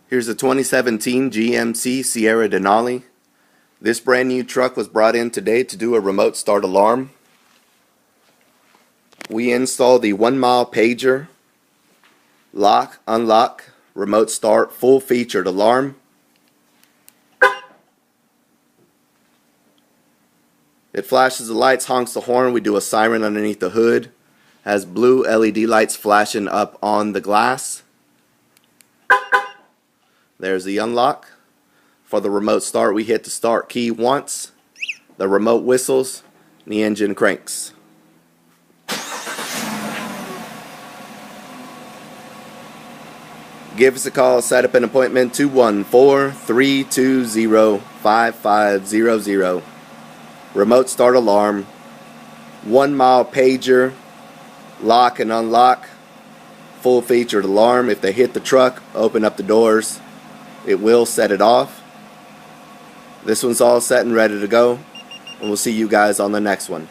Here's a 2017 GMC Sierra Denali. This brand new truck was brought in today to do a remote start alarm. We installed the 1 mile pager, lock, unlock, remote start, full featured alarm. It flashes the lights, honks the horn. We do a siren underneath the hood. Has blue LED lights flashing up on the glass. There's the unlock. For the remote start, we hit the start key once. The remote whistles and the engine cranks. Give us a call, set up an appointment, 214-320-5500. Remote start alarm, 1 mile pager, lock and unlock, full featured alarm. If they hit the truck, open up the doors, it will set it off. This one's all set and ready to go, and we'll see you guys on the next one.